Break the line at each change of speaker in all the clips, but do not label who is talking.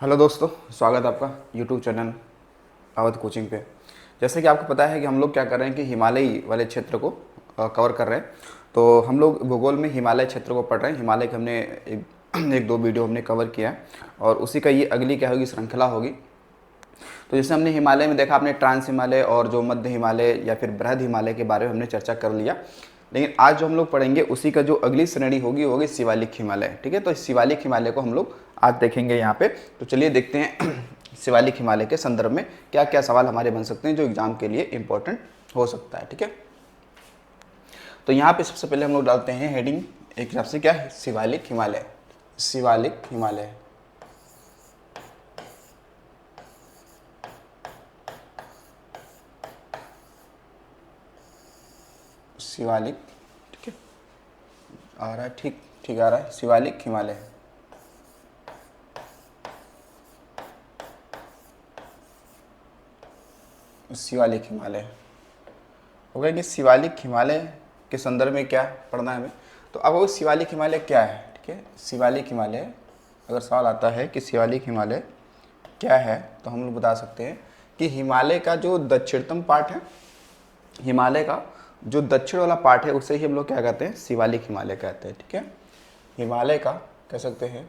Hello दोस्तों, स्वागत है आपका यूट्यूब चैनल अवध कोचिंग पे। जैसे कि आपको पता है कि हम लोग क्या कर रहे हैं कि हिमालयी वाले क्षेत्र को कवर कर रहे हैं। तो हम लोग भूगोल में हिमालय क्षेत्र को पढ़ रहे हैं। हिमालय के हमने एक दो वीडियो हमने कवर किया है और उसी का ये अगली क्या होगी, श्रृंखला होगी। तो जैसे हमने हिमालय में देखा, आपने ट्रांस हिमालय और जो मध्य हिमालय या फिर बृहद हिमालय के बारे में हमने चर्चा कर लिया। लेकिन आज जो हम लोग पढ़ेंगे उसी का जो अगली श्रेणी होगी वो होगी शिवालिक हिमालय। ठीक है, तो शिवालिक हिमालय को हम लोग आज देखेंगे यहाँ पे। तो चलिए देखते हैं शिवालिक हिमालय के संदर्भ में क्या क्या सवाल हमारे बन सकते हैं जो एग्जाम के लिए इंपॉर्टेंट हो सकता है। ठीक है, तो यहाँ पे सबसे पहले हम लोग डालते हैं हेडिंग एक हिसाब से, क्या है, शिवालिक हिमालय। शिवालिक हिमालय, शिवालिक, ठीक है, आ रहा है, ठीक ठीक आ रहा है, शिवालिक हिमालय। शिवालिक हिमालय हो गया कि शिवालिक हिमालय के संदर्भ में क्या पढ़ना है हमें। तो अब वो शिवालिक हिमालय क्या है। ठीक है, शिवालिक हिमालय अगर सवाल आता है कि शिवालिक हिमालय क्या है, तो हम लोग बता सकते हैं कि हिमालय का जो दक्षिणतम पार्ट है, हिमालय का जो दक्षिण वाला पार्ट है उसे ही हम लोग क्या कहते हैं, शिवालिक हिमालय कहते हैं। ठीक है, हिमालय का कह सकते हैं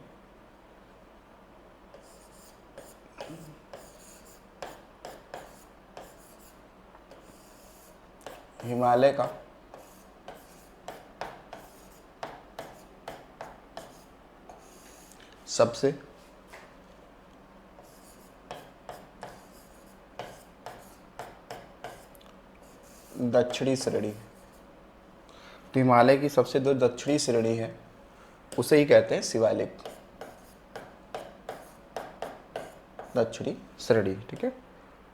हिमालय का सबसे दक्षिणी श्रेणी, तो हिमालय की सबसे जो दक्षिणी श्रेणी है उसे ही कहते हैं शिवालिक दक्षिणी श्रेणी। ठीक है,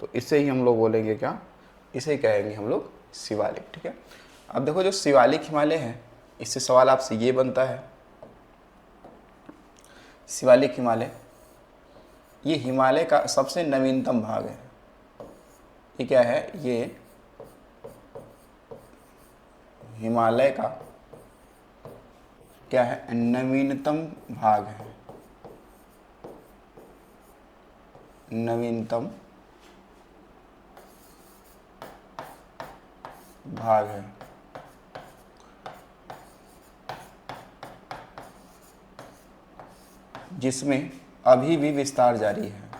तो इसे ही हम लोग बोलेंगे क्या, इसे ही कहेंगे हम लोग शिवालिक। ठीक है, अब देखो जो शिवालिक हिमालय है इससे सवाल आपसे ये बनता है, शिवालिक हिमालय ये हिमालय का सबसे नवीनतम भाग है। ये क्या है, ये हिमालय का क्या है, नवीनतम भाग है, नवीनतम भाग है। जिसमें अभी भी विस्तार जारी है,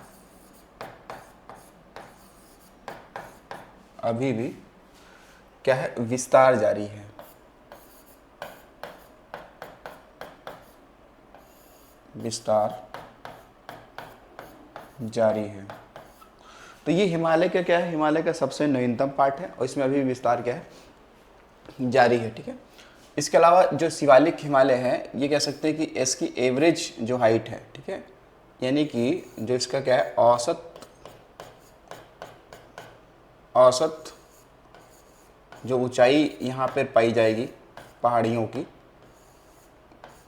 अभी भी क्या है, विस्तार जारी है। विस्तार जारी है। तो ये हिमालय का क्या है, हिमालय का सबसे नवीनतम पार्ट है और इसमें अभी विस्तार क्या है, जारी है। ठीक है, इसके अलावा जो शिवालिक हिमालय है ये कह सकते हैं कि इसकी एवरेज जो हाइट है, ठीक है, यानी कि जो इसका क्या है, औसत औसत जो ऊंचाई यहाँ पर पाई जाएगी पहाड़ियों की,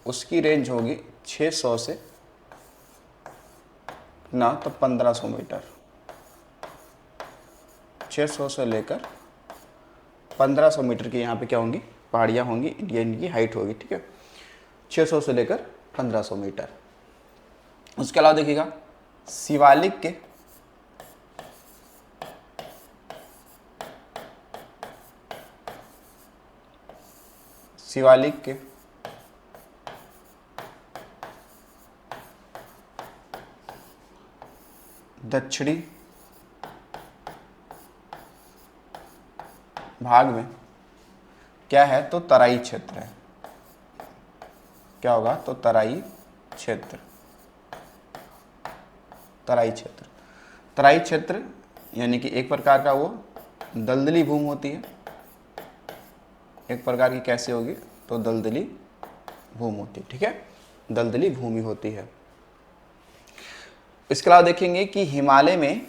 उसकी रेंज होगी 600 से ना तो 1500 मीटर। 600 से लेकर 1500 मीटर की यहाँ पे क्या होंगी, पहाड़ियाँ होंगी, ये इनकी हाइट होगी। ठीक है, 600 से लेकर 1500 मीटर। उसके अलावा देखिएगा शिवालिक के शिवालिक के दक्षिणी भाग में क्या है, तो तराई क्षेत्र है। क्या होगा, तो तराई क्षेत्र, तराई क्षेत्र। तराई क्षेत्र यानी कि एक प्रकार का वो दलदली भूमि होती है, एक प्रकार की कैसे होगी, तो दलदली भूमि होती है। ठीक है, दलदली भूमि होती है। इसके अलावा देखेंगे कि हिमालय में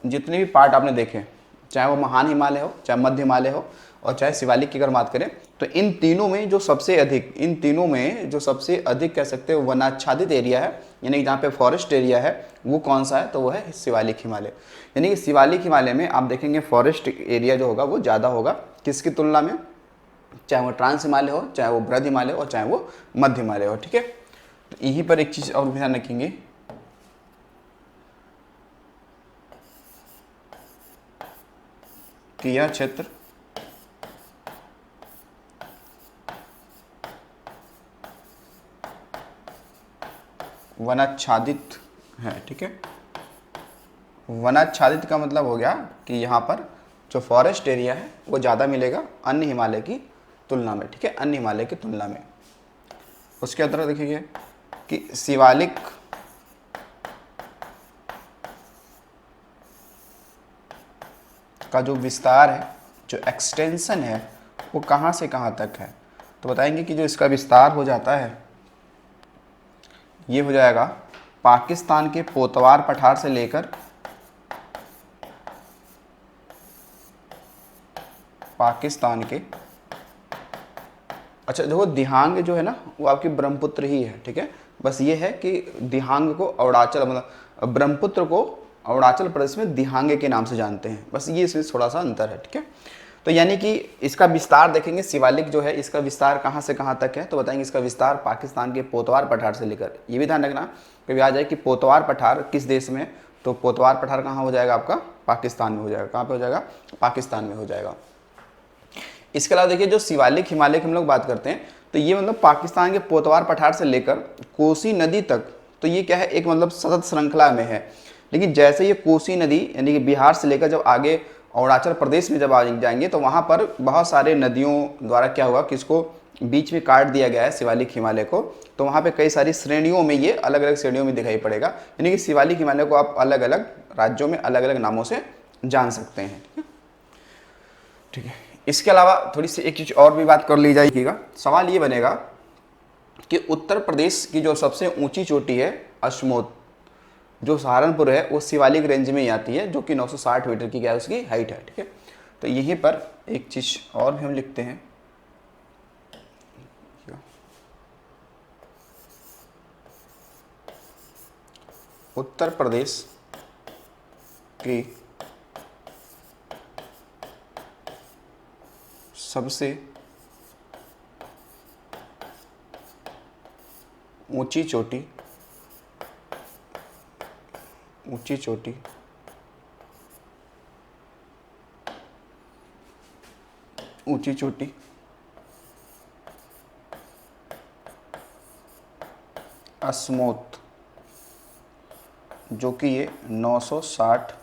जितने भी पार्ट आपने देखे, चाहे वो महान हिमालय हो, चाहे मध्य हिमालय हो और चाहे शिवालिक की अगर बात करें, तो इन तीनों में जो सबसे अधिक कह सकते हैं वनाच्छादित एरिया है, यानी जहाँ पे फॉरेस्ट एरिया है, वो कौन सा है, तो वो है शिवालिक हिमालय। यानी कि शिवालिक हिमालय में आप देखेंगे फॉरेस्ट एरिया जो होगा वो ज़्यादा होगा किसकी तुलना में, चाहे वो ट्रांस हिमालय हो, चाहे वो बृहद हिमालय हो, चाहे वो मध्य हिमालय हो। ठीक है, तो यहीं पर एक चीज़ और ध्यान रखेंगे कि यह क्षेत्र वनाच्छादित है। ठीक है, वनाच्छादित का मतलब हो गया कि यहाँ पर जो फॉरेस्ट एरिया है वो ज़्यादा मिलेगा अन्य हिमालय की तुलना में। ठीक है, अन्य हिमालय की तुलना में। उसके अंदर देखिए कि शिवालिक का जो विस्तार है, जो एक्सटेंशन है, वो कहाँ से कहाँ तक है। तो बताएंगे कि जो इसका विस्तार हो जाता है ये हो जाएगा पाकिस्तान के पोतवार पठार से लेकर पाकिस्तान के, अच्छा देखो दिहांग जो है ना वो आपकी ब्रह्मपुत्र ही है। ठीक है, बस ये है कि दिहांग को अरुणाचल, मतलब ब्रह्मपुत्र को अरुणाचल प्रदेश में दिहांगे के नाम से जानते हैं, बस ये इसमें थोड़ा सा अंतर है। ठीक है, तो यानी कि इसका विस्तार देखेंगे, शिवालिक जो है इसका विस्तार कहाँ से कहाँ तक है, तो बताएंगे इसका विस्तार पाकिस्तान के पोतवार पठार से लेकर, ये भी ध्यान रखना कभी आ जाए कि पोतवार पठार किस देश में, तो पोतवार पठार कहाँ हो जाएगा आपका, पाकिस्तान में हो जाएगा। कहाँ पे हो जाएगा, पाकिस्तान में हो जाएगा। इसके अलावा देखिए जो शिवालिक हिमालय की हम लोग बात करते हैं तो ये मतलब पाकिस्तान के पोतवार पठार से लेकर कोसी नदी तक, तो ये क्या है, एक मतलब सतत श्रृंखला में है। लेकिन जैसे ये कोसी नदी यानी कि बिहार से लेकर जब आगे अरुणाचल प्रदेश में जब आ जाएंगे तो वहाँ पर बहुत सारे नदियों द्वारा क्या हुआ कि इसको बीच में काट दिया गया है शिवालिक हिमालय को। तो वहाँ पे कई सारी श्रेणियों में, ये अलग अलग श्रेणियों में दिखाई पड़ेगा, यानी कि शिवालिक हिमालय को आप अलग अलग राज्यों में अलग अलग नामों से जान सकते हैं। ठीक है, इसके अलावा थोड़ी सी एक चीज़ और भी बात कर ली जाएगा। सवाल ये बनेगा कि उत्तर प्रदेश की जो सबसे ऊंची चोटी है अश्मोत, जो सहारनपुर है, वो शिवालिक रेंज में ही आती है, जो कि 960 मीटर की क्या है उसकी हाइट है। ठीक है, तो यहीं पर एक चीज़ और भी हम लिखते हैं, उत्तर प्रदेश की सबसे ऊंची चोटी, ऊंची चोटी ऊंची चोटी अस्मोत, जो कि ये 960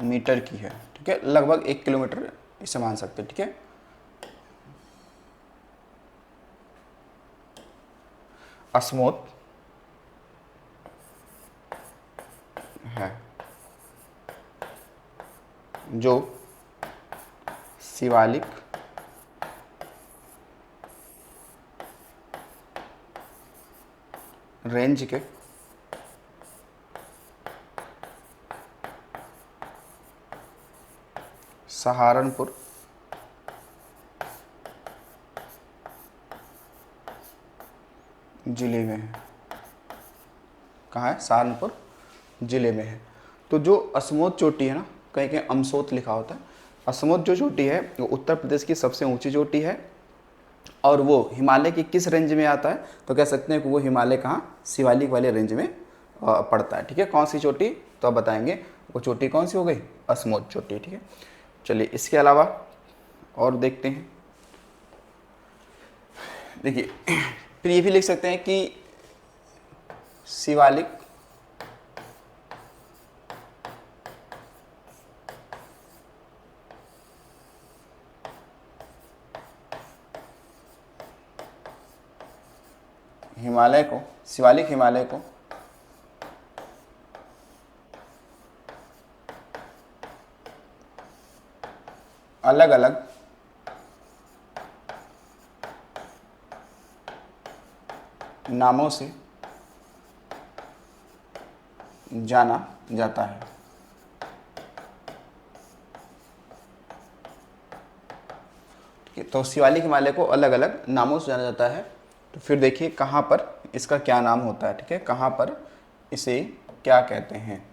मीटर की है। ठीक है, लगभग 1 किलोमीटर इसे मान सकते हैं। ठीक है, अस्मोत है जो शिवालिक रेंज के सहारनपुर जिले में है। कहाँ है, सहारनपुर जिले में है। तो जो अस्मोत चोटी है ना, कहीं कहीं अमसोत लिखा होता है, अस्मोत जो चोटी है वो उत्तर प्रदेश की सबसे ऊंची चोटी है और वो हिमालय की किस रेंज में आता है, तो कह सकते हैं कि वो हिमालय कहाँ, शिवालिक वाले रेंज में पड़ता है। ठीक है, कौन सी चोटी, तो आप बताएंगे वो चोटी कौन सी हो गई, अस्मोत चोटी। ठीक है, चलिए इसके अलावा और देखते हैं। देखिए फिर ये भी लिख सकते हैं कि शिवालिक हिमालय को, शिवालिक हिमालय को अलग अलग नामों से जाना जाता है। ठीक है, तो शिवालिक हिमालय को अलग अलग नामों से जाना जाता है। तो फिर देखिए कहाँ पर इसका क्या नाम होता है। ठीक है, कहाँ पर इसे क्या कहते हैं।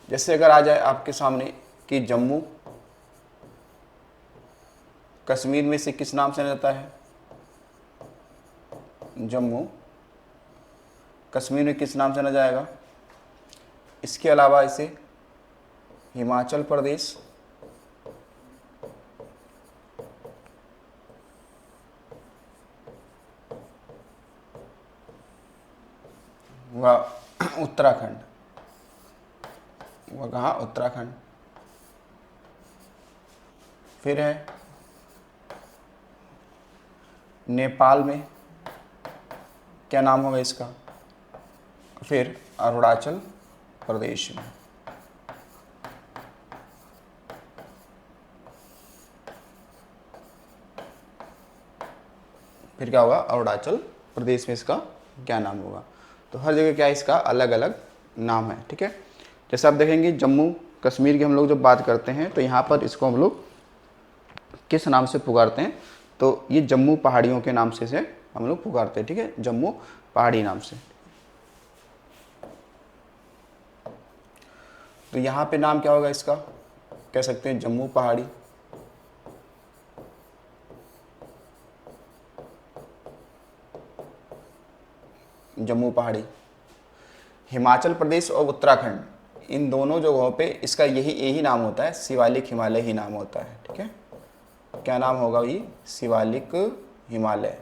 जैसे अगर आ जाए आपके सामने कि जम्मू कश्मीर में इसे किस नाम से जाना जाता है, जम्मू कश्मीर में किस नाम से जाना जाएगा। इसके अलावा इसे हिमाचल प्रदेश वह उत्तराखंड, वह कहाँ, उत्तराखंड। फिर है नेपाल में, क्या नाम होगा इसका? फिर अरुणाचल प्रदेश में, फिर क्या होगा, अरुणाचल प्रदेश में इसका क्या नाम होगा? तो हर जगह क्या है, इसका अलग अलग नाम है, ठीक है। जैसे आप देखेंगे जम्मू कश्मीर की हम लोग जब बात करते हैं तो यहाँ पर इसको हम लोग किस नाम से पुकारते हैं? तो ये जम्मू पहाड़ियों के नाम से हम लोग पुकारते हैं, ठीक है, जम्मू पहाड़ी नाम से। तो यहाँ पे नाम क्या होगा इसका, कह सकते हैं जम्मू पहाड़ी। जम्मू पहाड़ी। हिमाचल प्रदेश और उत्तराखंड, इन दोनों जगहों पे इसका यही नाम होता है, शिवालिक हिमालय ही नाम होता है, ठीक है। क्या नाम होगा ये, शिवालिक हिमालय।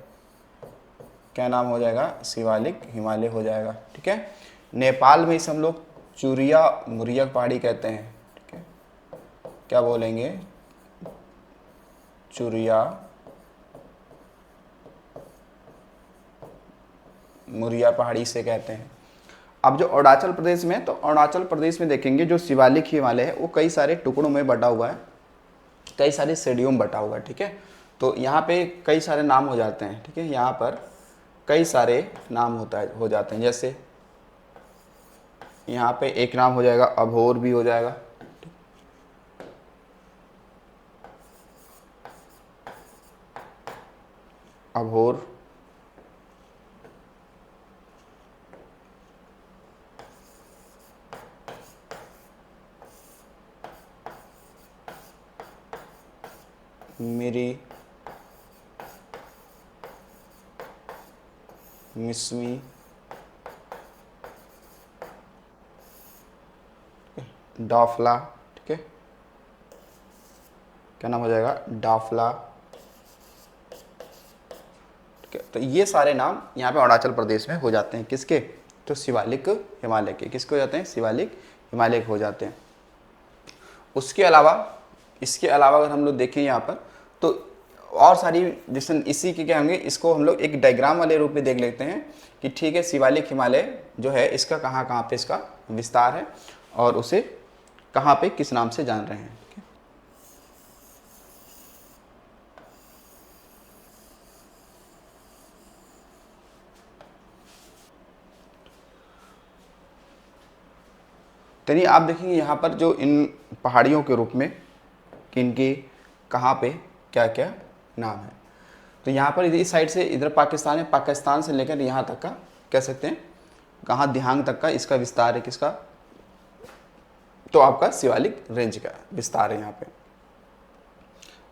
क्या नाम हो जाएगा, शिवालिक हिमालय हो जाएगा, ठीक है। नेपाल में इसे हम लोग चुरिया मुरिया पहाड़ी कहते हैं, ठीक है। क्या बोलेंगे, चुरिया मुरिया पहाड़ी से कहते हैं। अब जो अरुणाचल प्रदेश में, तो अरुणाचल प्रदेश में देखेंगे जो शिवालिक हिमालय है वो कई सारे टुकड़ों में बटा हुआ है, कई सारे श्रेणियों में बटा हुआ है, ठीक है। तो यहाँ पे कई सारे नाम हो जाते हैं, ठीक है, यहाँ पर कई सारे नाम हो जाते हैं। जैसे यहाँ पे एक नाम हो जाएगा अभोर भी हो जाएगा, अभोर। मिरी, मिसमी, डाफला, ठीक है। क्या नाम हो जाएगा, डाफला, ठीक है। तो ये सारे नाम यहाँ पे अरुणाचल प्रदेश में हो जाते हैं, किसके, तो शिवालिक हिमालय के। किसके हो जाते हैं, शिवालिक हिमालय के हो जाते हैं। उसके अलावा, इसके अलावा अगर हम लोग देखें यहाँ पर तो और सारी, जैसे इसी के क्या होंगे, इसको हम लोग एक डायग्राम वाले रूप में देख लेते हैं कि ठीक है, शिवालिक हिमालय जो है इसका कहाँ कहाँ पे इसका विस्तार है और उसे कहाँ पे किस नाम से जान रहे हैं, ठीक है? चलिए आप देखेंगे यहाँ पर जो इन पहाड़ियों के रूप में कि इनके कहाँ पे क्या क्या नाम है। तो यहाँ पर इस साइड से इधर पाकिस्तान है, पाकिस्तान से लेकर यहाँ तक का कह सकते हैं, कहाँ दिहांग तक का इसका विस्तार है, किसका, तो आपका शिवालिक रेंज का विस्तार है यहाँ पे।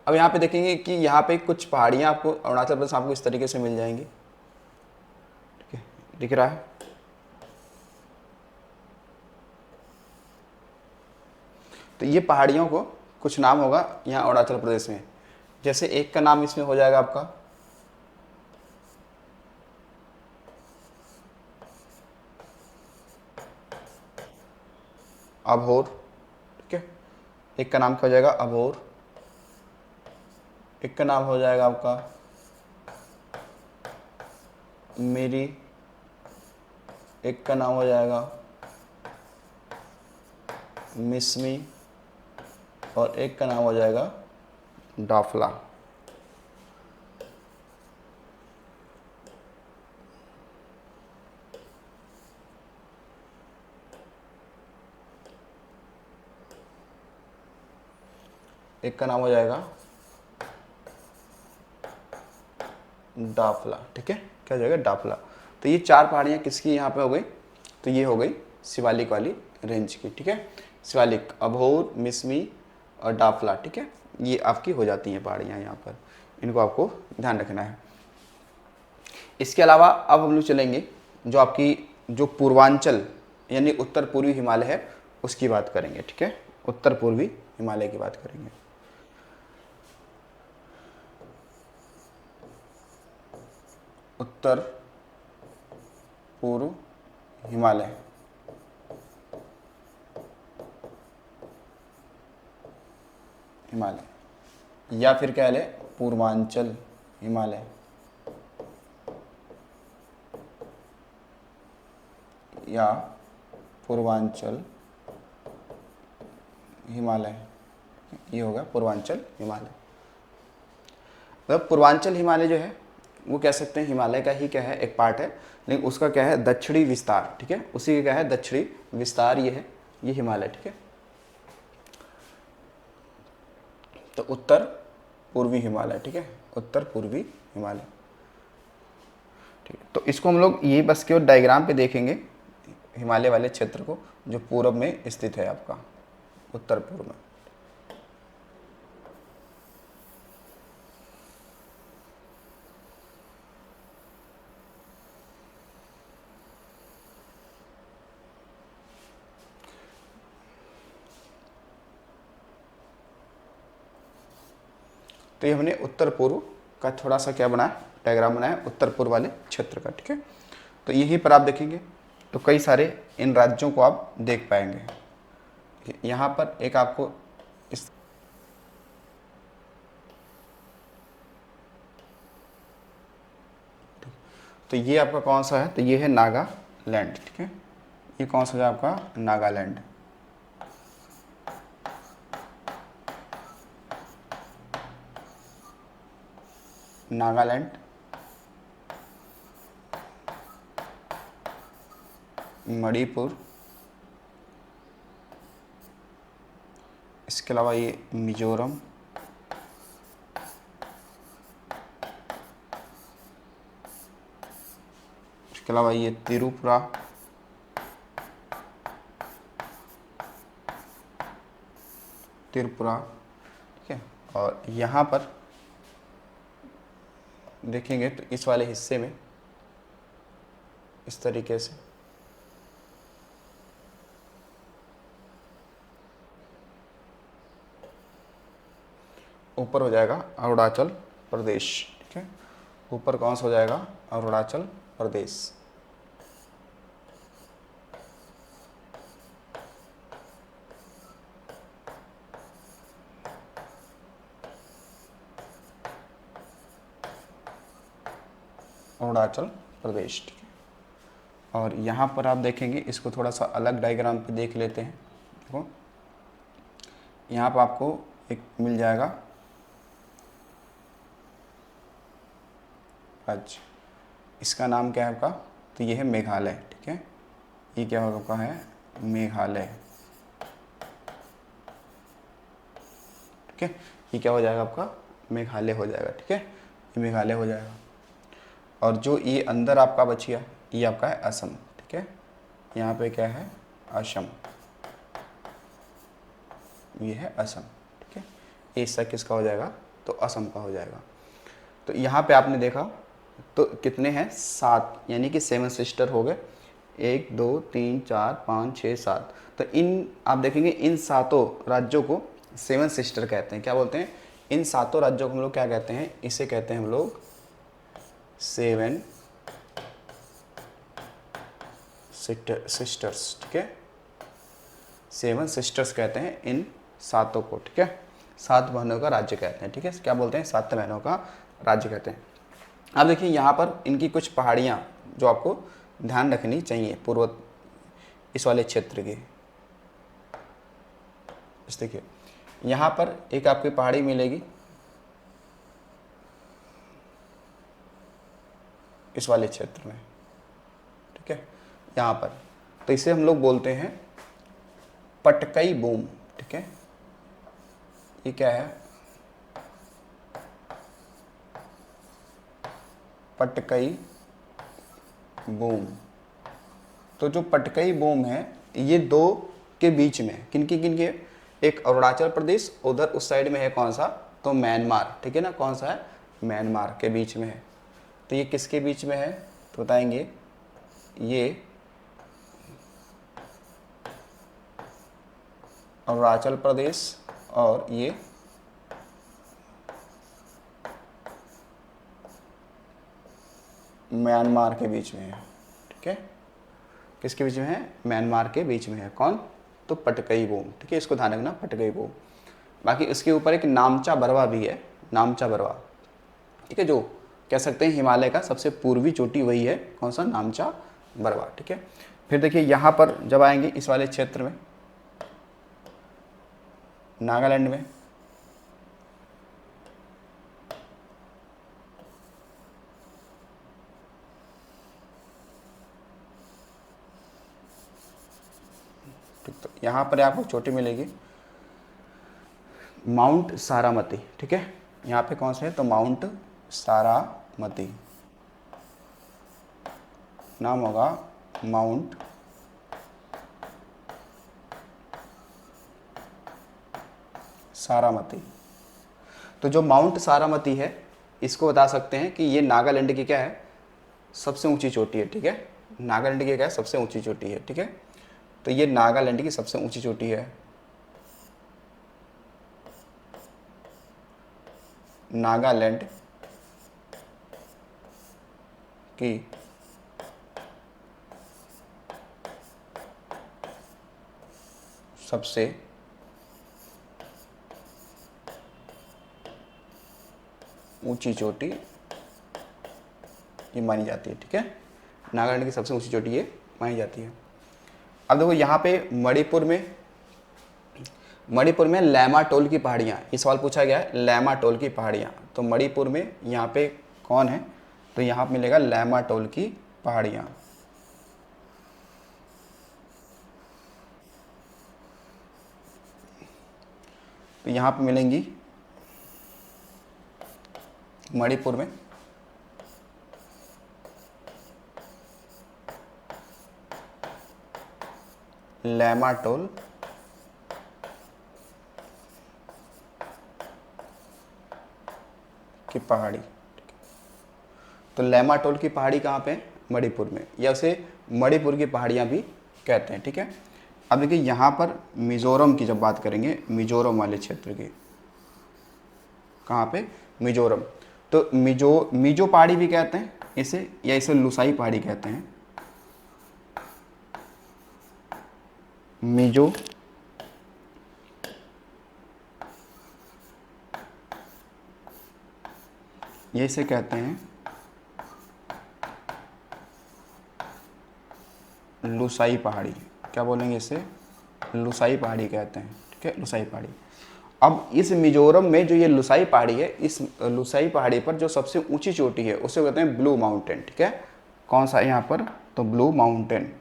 अब यहाँ पे देखेंगे कि यहाँ पे कुछ पहाड़ियाँ आपको अरुणाचल प्रदेश आपको इस तरीके से मिल जाएंगी, ठीक है, दिख रहा है। तो ये पहाड़ियों को कुछ नाम होगा यहाँ अरुणाचल प्रदेश में। जैसे एक का नाम इसमें हो जाएगा आपका अभोर, ठीक है, एक का नाम क्या हो जाएगा, अभोर। एक का नाम हो जाएगा आपका मेरी, एक का नाम हो जाएगा मिसमी और एक का नाम हो जाएगा डाफला। एक का नाम हो जाएगा डाफला, ठीक है, क्या हो जाएगा, डाफला। तो ये चार पहाड़ियाँ किसकी यहाँ पे हो गई, तो ये हो गई शिवालिक वाली रेंज की, ठीक है। शिवालिक, अभोर, मिसमी और डाफला, ठीक है, ये आपकी हो जाती हैं पहाड़ियाँ यहाँ पर, इनको आपको ध्यान रखना है। इसके अलावा अब हम लोग चलेंगे जो आपकी जो पूर्वांचल यानी उत्तर पूर्वी हिमालय है उसकी बात करेंगे, ठीक है, उत्तर पूर्वी हिमालय की बात करेंगे। उत्तर पूर्व हिमालय, हिमालय, या फिर कह ले पूर्वांचल हिमालय, या पूर्वांचल हिमालय, ये होगा पूर्वांचल हिमालय। मतलब पूर्वांचल हिमालय जो है वो कह सकते हैं हिमालय का ही क्या है, एक पार्ट है, लेकिन उसका क्या है दक्षिणी विस्तार, ठीक है, उसी का क्या है दक्षिणी विस्तार ये है, ये हिमालय, ठीक है। तो उत्तर पूर्वी हिमालय, ठीक है, उत्तर पूर्वी हिमालय, ठीक है। तो इसको हम लोग ये बस केवल डायग्राम पे देखेंगे, हिमालय वाले क्षेत्र को जो पूर्व में स्थित है आपका, उत्तर पूर्व में। तो ये हमने उत्तर पूर्व का थोड़ा सा क्या बनाया, डायग्राम बनाया उत्तर पूर्व वाले क्षेत्र का, ठीक है। तो यहीं पर आप देखेंगे तो कई सारे इन राज्यों को आप देख पाएंगे। यहाँ पर एक आपको इस, तो ये आपका कौन सा है, तो ये है नागालैंड, ठीक है, ये कौन सा है आपका नागालैंड, नागालैंड, मणिपुर, इसके अलावा ये मिजोरम, इसके अलावा ये त्रिपुरा, त्रिपुरा, ठीक है। और यहाँ पर देखेंगे तो इस वाले हिस्से में इस तरीके से ऊपर हो जाएगा अरुणाचल प्रदेश, ठीक है, ऊपर कौन सा हो जाएगा अरुणाचल प्रदेश। अरुणाचल प्रदेश, ठीक है। और यहाँ पर आप देखेंगे, इसको थोड़ा सा अलग डायग्राम पे देख लेते हैं। देखो यहाँ पर आपको एक मिल जाएगा राज्य, इसका नाम क्या है आपका, तो ये है मेघालय, ठीक है, ये क्या होगा आपका है मेघालय, ठीक है, ये क्या हो जाएगा आपका मेघालय हो जाएगा, ठीक है, ये मेघालय हो जाएगा। और जो ये अंदर आपका बचिया ये आपका है असम, ठीक है, यहाँ पे क्या है असम, ये है असम, ठीक है, ये हिस्सा किसका हो जाएगा, तो असम का हो जाएगा। तो यहाँ पे आपने देखा तो कितने हैं 7, यानी कि 7 सिस्टर हो गए, 1 2 3 4 5 6 7। तो इन आप देखेंगे इन 7 राज्यों को 7 सिस्टर कहते हैं। क्या बोलते हैं, इन 7 राज्यों को हम लोग क्या कहते हैं, इसे कहते हैं हम लोग 7 सिस्टर्स, ठीक है, 7 सिस्टर्स कहते हैं इन 7 को, ठीक है, 7 बहनों का राज्य कहते हैं, ठीक है, क्या बोलते हैं 7 बहनों का राज्य कहते हैं। अब देखिए यहाँ पर इनकी कुछ पहाड़ियाँ जो आपको ध्यान रखनी चाहिए पूर्व इस वाले क्षेत्र की। इस देखिए यहाँ पर एक आपकी पहाड़ी मिलेगी इस वाले क्षेत्र में, ठीक है, यहाँ पर, तो इसे हम लोग बोलते हैं पटकई बूम, ठीक है, ये क्या है पटकई बूम। तो जो पटकई बूम है ये 2 के बीच में, किनके, एक अरुणाचल प्रदेश, उधर उस साइड में है कौन सा, तो म्यांमार, ठीक है ना, कौन सा है म्यांमार के बीच में है। तो ये किसके बीच में है, तो बताएंगे ये अरुणाचल प्रदेश और ये म्यांमार के बीच में है, ठीक है। किसके बीच में है, म्यांमार के बीच में है। कौन, तो पटकई बोम, ठीक है, इसको ध्यान रखना, पटकई बोम। बाकी इसके ऊपर एक नामचा बरवा भी है, नामचा बरवा, ठीक है, जो कह सकते हैं हिमालय का सबसे पूर्वी चोटी वही है, कौन सा, नामचा बरवा, ठीक है। फिर देखिए यहाँ पर जब आएंगे इस वाले क्षेत्र में, नागालैंड में, ठीक, तो यहाँ पर आपको चोटी मिलेगी माउंट सारामती, ठीक है। यहाँ पे कौन सा है, तो माउंट सारामती, नाम होगा माउंट सारामती। तो जो माउंट सारामती है, इसको बता सकते हैं कि ये नागालैंड की क्या है, सबसे ऊंची चोटी है, ठीक है। नागालैंड की क्या है, सबसे ऊंची चोटी है, ठीक है। तो ये नागालैंड की सबसे ऊंची चोटी है, नागालैंड की सबसे ऊंची चोटी ये मानी जाती है, ठीक है। नागालैंड की सबसे ऊंची चोटी ये मानी जाती है। अब देखो यहाँ पे मणिपुर में लैमाटोल की पहाड़ियाँ, ये सवाल पूछा गया है, लैमाटोल की पहाड़ियाँ। तो मणिपुर में यहाँ पे कौन है, तो यहाँ पे मिलेगा लैमाटोल की पहाड़ियाँ। तो यहाँ पे मिलेंगी मणिपुर में लैमाटोल की पहाड़ी। तो लैमाटोल की पहाड़ी कहाँ पे है, मणिपुर में, या उसे मणिपुर की पहाड़ियाँ भी कहते हैं, ठीक है। अब देखिए यहाँ पर मिजोरम की जब बात करेंगे, मिजोरम वाले क्षेत्र की, कहाँ पे, मिजोरम। तो मिजो पहाड़ी भी कहते हैं इसे, या इसे लुसाई पहाड़ी कहते हैं, मिजो ये इसे कहते हैं लुसाई पहाड़ी। क्या बोलेंगे इसे, लुसाई पहाड़ी कहते हैं, ठीक है, लुसाई पहाड़ी। अब इस मिजोरम में जो ये लुसाई पहाड़ी है, इस लुसाई पहाड़ी पर जो सबसे ऊंची चोटी है उसे कहते हैं ब्लू माउंटेन, ठीक है। कौन सा है यहाँ पर, तो ब्लू माउंटेन।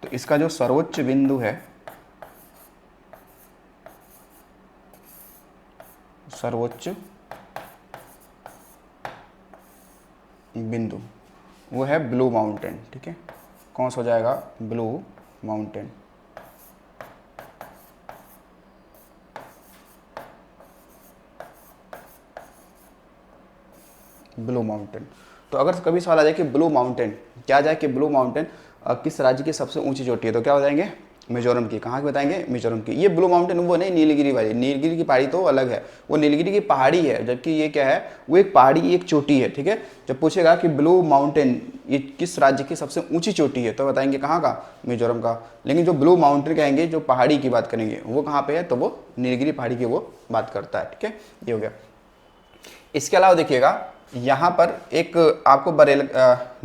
तो इसका जो सर्वोच्च बिंदु है, सर्वोच्च बिंदु, वो है ब्लू माउंटेन, ठीक है। कौन सा हो जाएगा, ब्लू माउंटेन। Blue mountain. तो अगर कभी सवाल आ जाए कि ब्लू माउंटेन क्या जाए, कि ब्लू माउंटेन किस राज्य की सबसे ऊंची चोटी है, तो क्या बताएंगे, मिजोरम की। कहाँ की बताएंगे, मिजोरम की। ये ब्लू माउंटेन वो नहीं, नीलगिरी वाली, नीलगिरी की पहाड़ी तो अलग है, वो नीलगिरी की पहाड़ी है, जबकि ये क्या है, वो एक पहाड़ी, एक चोटी है, ठीक है। जब पूछेगा कि ब्लू माउंटेन ये किस राज्य की सबसे ऊंची चोटी है, तो बताएंगे कहाँ का, मिजोरम का। लेकिन जो ब्लू माउंटेन कहेंगे, जो पहाड़ी की बात करेंगे, वो कहाँ पे है, तो वो नीलगिरी पहाड़ी की वो बात करता है, ठीक है। ये हो गया। इसके अलावा देखिएगा यहाँ पर एक आपको बरेल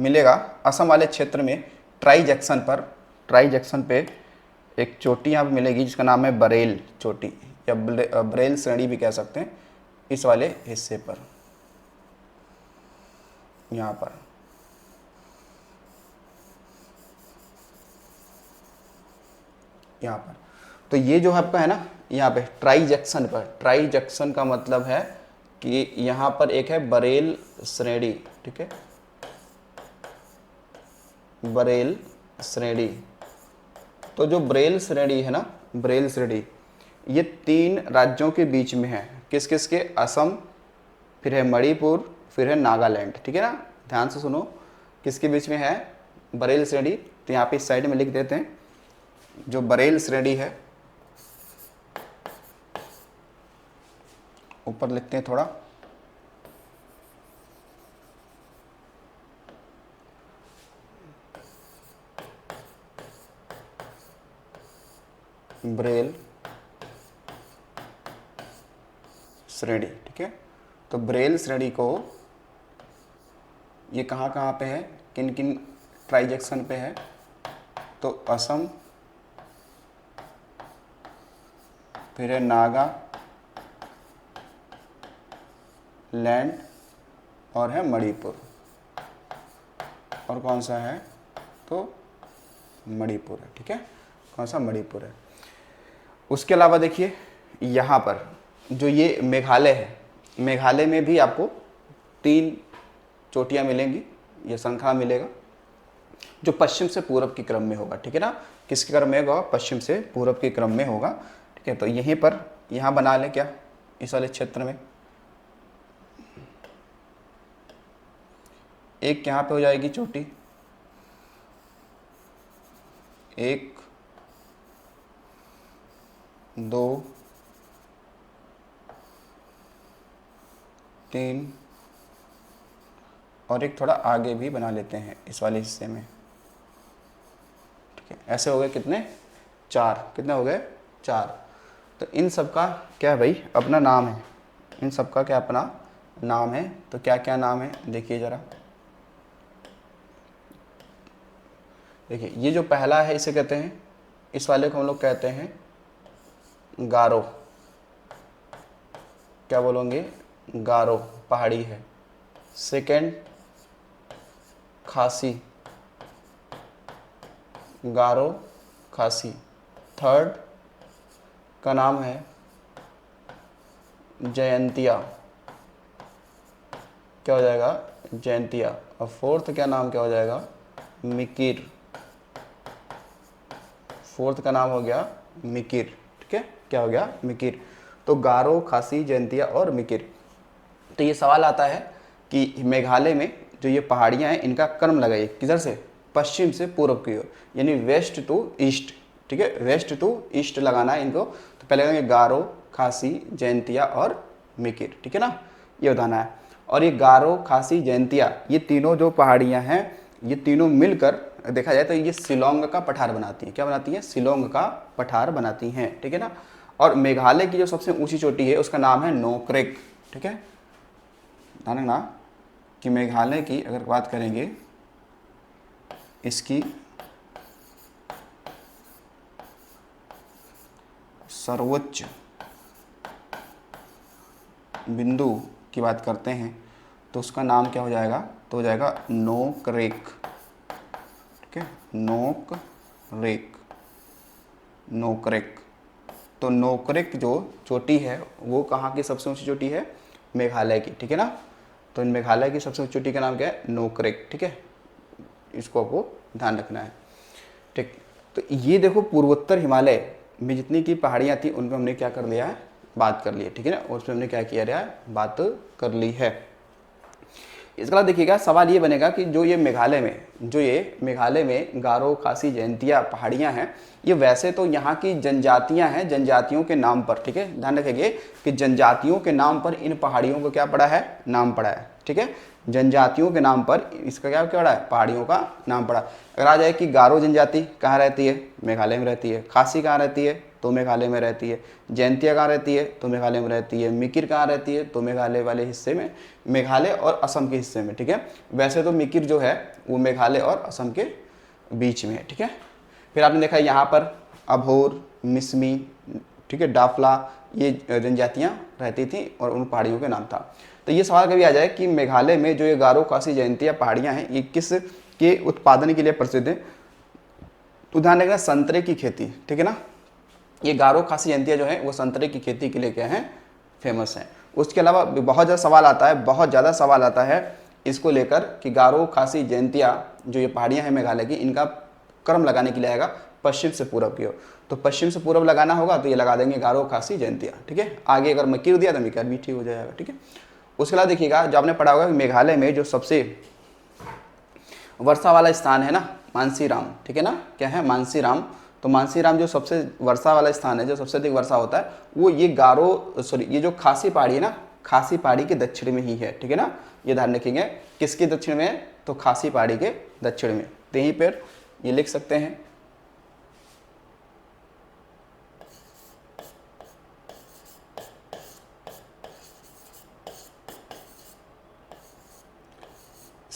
मिलेगा असम वाले क्षेत्र में, ट्राई जंक्शन पे एक चोटी यहाँ पर मिलेगी जिसका नाम है बरेल चोटी, या बरेल श्रेणी भी कह सकते हैं, इस वाले हिस्से पर, यहाँ पर। यहाँ पर तो ये जो आपका है ना, यहाँ पे ट्राई जंक्शन पर, ट्राई जंक्शन का मतलब है कि यहाँ पर एक है बरेल श्रेणी, ठीक है, बरेल श्रेणी। तो जो बरेल श्रेणी है ना, बरेल श्रेणी, ये 3 राज्यों के बीच में है, किस किस के, असम, फिर है मणिपुर, फिर है नागालैंड, ठीक है ना। ध्यान से सुनो, किसके बीच में है बरेल श्रेणी, तो यहाँ पे इस साइड में लिख देते हैं, जो बरेल श्रेणी है, ऊपर लिखते हैं थोड़ा, ब्रेल श्रेणी, ठीक है। तो ब्रेल श्रेणी को ये कहाँ कहाँ पे है, किन किन ट्राइजेक्शन पे है, तो असम, फिर है नागा लैंड और है मणिपुर। और कौन सा है, तो मणिपुर है, ठीक है। कौन सा, मणिपुर है। उसके अलावा देखिए यहाँ पर जो ये मेघालय है, मेघालय में भी आपको 3 चोटियाँ मिलेंगी, ये श्रृंखला मिलेगा जो पश्चिम से पूर्व के क्रम में होगा, ठीक है ना। किसके क्रम में होगा, पश्चिम से पूर्व के क्रम में होगा, ठीक है। तो यहीं पर यहाँ बना लें क्या, इस वाले क्षेत्र में एक यहाँ पे हो जाएगी चोटी, 1 2 3 और एक थोड़ा आगे भी बना लेते हैं इस वाले हिस्से में, ठीक है। ऐसे हो गए कितने, 4, कितने हो गए, 4। तो इन सब का क्या है भाई, अपना नाम है, इन सब का क्या अपना नाम है। तो क्या क्या नाम है देखिए ज़रा, देखिए ये जो पहला है इसे कहते हैं, इस वाले को हम लोग कहते हैं गारो, क्या बोलोगे, गारो, पहाड़ी है। सेकंड खासी, गारो खासी। थर्ड का नाम है जयंतिया, क्या हो जाएगा, जयंतिया। और फोर्थ का नाम क्या हो जाएगा, मिकिर, फोर्थ का नाम हो गया मिकिर, ठीक है। क्या हो गया, मिकिर। तो गारो, खासी, जयंतिया और मिकिर। तो ये सवाल आता है कि मेघालय में जो ये पहाड़ियाँ हैं इनका क्रम लगाइए, किधर से, पश्चिम से पूर्व की ओर, यानी वेस्ट टू ईस्ट, ठीक है। वेस्ट टू ईस्ट लगाना है इनको। तो पहले लगाएंगे गारो, खासी, जयंतिया और मिकिर, ठीक है ना, ये बताना है। और ये गारो, खासी, जयंतिया, ये तीनों जो पहाड़ियाँ हैं ये तीनों मिलकर देखा जाए तो ये शिलोंग का पठार बनाती हैं। क्या बनाती हैं, शिलोंग का पठार बनाती हैं, ठीक है ना। और मेघालय की जो सबसे ऊंची चोटी है उसका नाम है नोक्रेक, ठीक है। ध्यान रखना कि मेघालय की अगर बात करेंगे, इसकी सर्वोच्च बिंदु की बात करते हैं तो उसका नाम क्या हो जाएगा, तो हो जाएगा नोक्रेक, ठीक है, नोक्रेक, नोक्रेक। तो नोक्रेक जो चोटी है वो कहाँ की सबसे ऊंची चोटी है, मेघालय की, ठीक है ना। तो इन मेघालय की सबसे ऊंची चोटी का नाम क्या है, नोक्रेक, ठीक है। इसको आपको ध्यान रखना है, ठीक। तो ये देखो पूर्वोत्तर हिमालय में जितनी की पहाड़ियाँ थी उन पर हमने क्या कर लिया है, बात कर ली है, ठीक है ना। उस पर हमने क्या किया रहा है, बात कर ली है। इसके बाद देखिएगा सवाल ये बनेगा कि जो ये मेघालय में गारो, खासी, जयंतिया पहाड़ियाँ हैं, ये वैसे तो यहाँ की जनजातियाँ हैं, जनजातियों के नाम पर, ठीक है। ध्यान रखेंगे कि जनजातियों के नाम पर इन पहाड़ियों को क्या पड़ा है, नाम पड़ा है, ठीक है। जनजातियों के नाम पर इसका क्या पड़ा है, पहाड़ियों का नाम पड़ा। अगर आ जाए कि गारो जनजाति कहाँ रहती है, मेघालय में रहती है। खासी कहाँ रहती है, तो मेघालय में रहती है। जयंतिया कहाँ रहती है, तो मेघालय में रहती है। मिकिर कहाँ रहती है, तो मेघालय वाले हिस्से में, मेघालय और असम के हिस्से में, ठीक है। वैसे तो मिकिर जो है वो मेघालय और असम के बीच में है, ठीक है। फिर आपने देखा यहाँ पर अभोर, मिसमी, ठीक है, डाफला, ये जनजातियाँ रहती थी और उन पहाड़ियों के नाम था। तो ये सवाल कभी आ जाए कि मेघालय में जो ये गारो, खासी, जयंतिया पहाड़ियाँ हैं ये किस के उत्पादन के लिए प्रसिद्ध है, तो ध्यान रखना संतरे की खेती, ठीक है ना। ये गारो, खासी, जयंतिया जो है वो संतरे की खेती के लिए क्या है, फेमस है। उसके अलावा बहुत ज़्यादा सवाल आता है, बहुत ज़्यादा सवाल आता है इसको लेकर कि गारो, खासी, जयंतिया जो ये पहाड़ियाँ हैं मेघालय की, इनका क्रम लगाने के लिए आएगा पश्चिम से पूर्व की ओर। तो पश्चिम से पूर्व लगाना होगा तो ये लगा देंगे गारो, खासी, जयंतिया, ठीक है। आगे अगर मिकिर दिया तो मिकिर भी ठीक हो जाएगा, ठीक है। उसके बाद देखिएगा जो आपने पढ़ा होगा कि मेघालय में जो सबसे वर्षा वाला स्थान है ना, मानसीराम, ठीक है ना, क्या है, मानसीराम। तो मानसीराम जो सबसे वर्षा वाला स्थान है, जो सबसे अधिक वर्षा होता है, वो ये ये जो खासी पहाड़ी है ना, खासी पहाड़ी के दक्षिण में ही है, ठीक है ना। ये ध्यान रखेंगे किसके दक्षिण में है, तो खासी पहाड़ी के दक्षिण में। तो यहीं पर ये लिख सकते हैं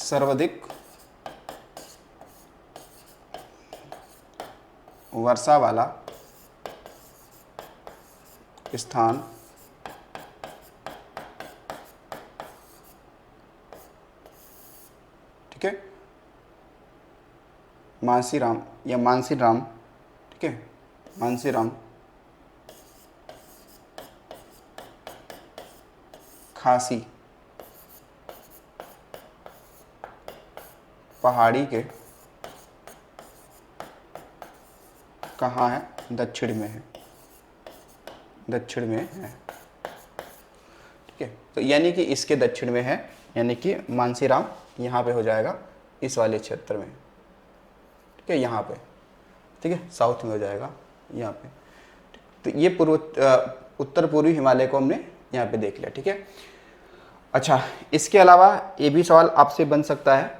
सर्वाधिक वर्षा वाला स्थान ठीक है, मानसीराम या मानसीराम, ठीक है, मानसीराम खासी पहाड़ी के कहाँ है? दक्षिण में है, दक्षिण में है, ठीक है। तो यानी कि इसके दक्षिण में है, यानी कि मानसीराम यहाँ पे हो जाएगा, इस वाले क्षेत्र में, ठीक है, यहाँ पे, ठीक है, साउथ में हो जाएगा यहाँ पे। तो ये उत्तर पूर्वी हिमालय को हमने यहाँ पे देख लिया, ठीक है। अच्छा, इसके अलावा ये भी सवाल आपसे बन सकता है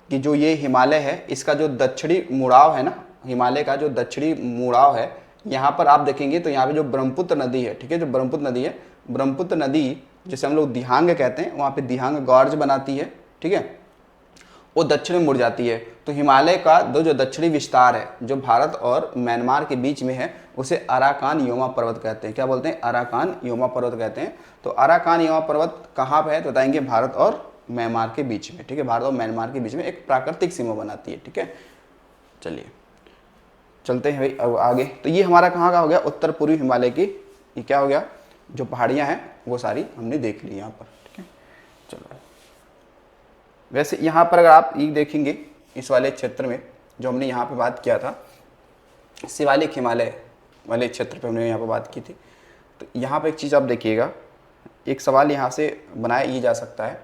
कि जो ये हिमालय है, इसका जो दक्षिणी मुड़ाव है ना, हिमालय का जो दक्षिणी मुड़ाव है, यहाँ पर आप देखेंगे तो यहाँ पे जो ब्रह्मपुत्र नदी है, ठीक है, जो ब्रह्मपुत्र नदी है, ब्रह्मपुत्र नदी जिसे हम लोग दिहांग कहते हैं, वहाँ पे दिहांग गॉर्ज बनाती है, ठीक है, वो दक्षिण में मुड़ जाती है। तो हिमालय का जो दक्षिणी विस्तार है, जो भारत और म्यांमार के बीच में है, उसे अराकान योमा पर्वत कहते हैं। क्या बोलते हैं? अराकान योमा पर्वत कहते हैं। तो अराकान योमा पर्वत कहाँ पे है तो बताएंगे, भारत और म्यांमार के बीच में, ठीक है, भारत और म्यांमार के बीच में एक प्राकृतिक सीमा बनाती है, ठीक है। चलिए चलते हैं भाई अब आगे। तो ये हमारा कहाँ का हो गया? उत्तर पूर्वी हिमालय की, ये क्या हो गया, जो पहाड़ियाँ हैं वो सारी हमने देख ली यहाँ पर, ठीक है। चलो, वैसे यहाँ पर अगर आप ये देखेंगे, इस वाले क्षेत्र में जो हमने यहाँ पे बात किया था, शिवालिक हिमालय वाले क्षेत्र पे हमने यहाँ पे बात की थी। तो यहाँ पे एक चीज़ आप देखिएगा, एक सवाल यहाँ से बनाया ये जा सकता है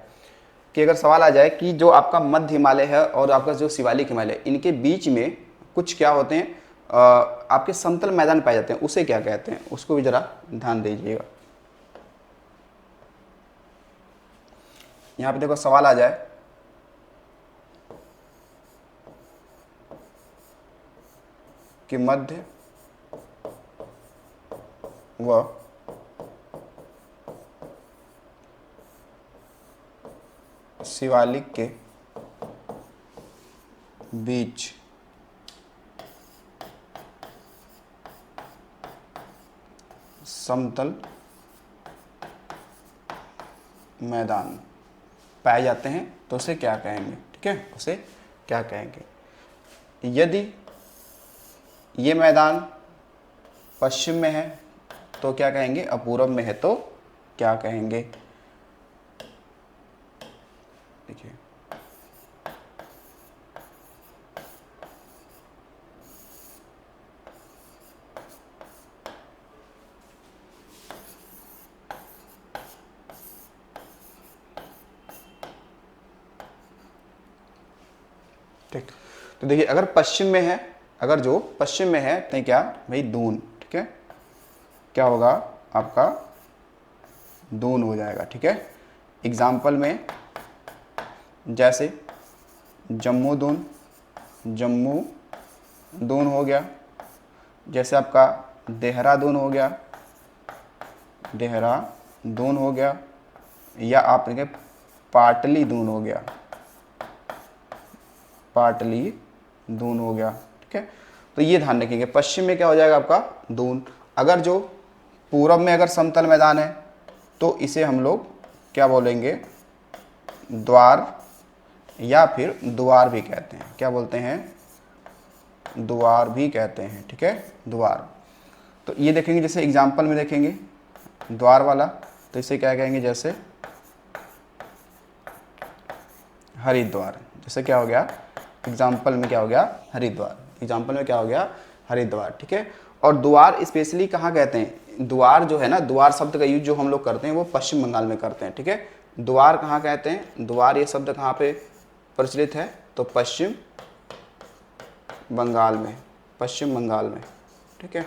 कि अगर सवाल आ जाए कि जो आपका मध्य हिमालय है और आपका जो शिवालिक हिमालय, इनके बीच में कुछ क्या होते हैं, आपके समतल मैदान पाए जाते हैं, उसे क्या कहते हैं, उसको भी ज़रा ध्यान दीजिएगा। यहाँ पे देखो सवाल आ जाए कि मध्य व शिवालिक के बीच समतल मैदान पाए जाते हैं तो उसे क्या कहेंगे, ठीक है, उसे क्या कहेंगे। यदि ये मैदान पश्चिम में है तो क्या कहेंगे, और पूर्व में है तो क्या कहेंगे। देखिए ठीक, तो देखिए अगर पश्चिम में है, अगर जो पश्चिम में है तो क्या भाई, दून, ठीक है, क्या होगा आपका, दून हो जाएगा, ठीक है। एग्जाम्पल में जैसे जम्मू दून, जम्मू दून हो गया, जैसे आपका देहरादून हो गया, देहरादून हो गया, या आप देखें पाटली दून हो गया, पाटली दून हो गया, ठीक है। तो ये ध्यान रखेंगे, पश्चिम में क्या हो जाएगा आपका, दून। अगर जो पूरब में अगर समतल मैदान है तो इसे हम लोग क्या बोलेंगे, द्वार, या फिर द्वार भी कहते हैं। क्या बोलते हैं? द्वार भी कहते हैं, ठीक है, द्वार। तो ये देखेंगे, जैसे एग्जाम्पल में देखेंगे द्वार वाला, तो इसे क्या कहेंगे, जैसे हरिद्वार। जैसे क्या हो गया, एग्जाम्पल में क्या हो गया, हरिद्वार। एग्जाम्पल में क्या हो गया, हरिद्वार, ठीक है। और द्वार स्पेशली कहाँ कहते हैं, द्वार जो है ना, द्वार शब्द का यूज जो हम लोग करते हैं वो पश्चिम बंगाल में करते हैं, ठीक है। द्वार कहाँ कहते हैं, द्वार ये शब्द कहाँ पे प्रचलित है, तो पश्चिम बंगाल में, पश्चिम बंगाल में, ठीक है।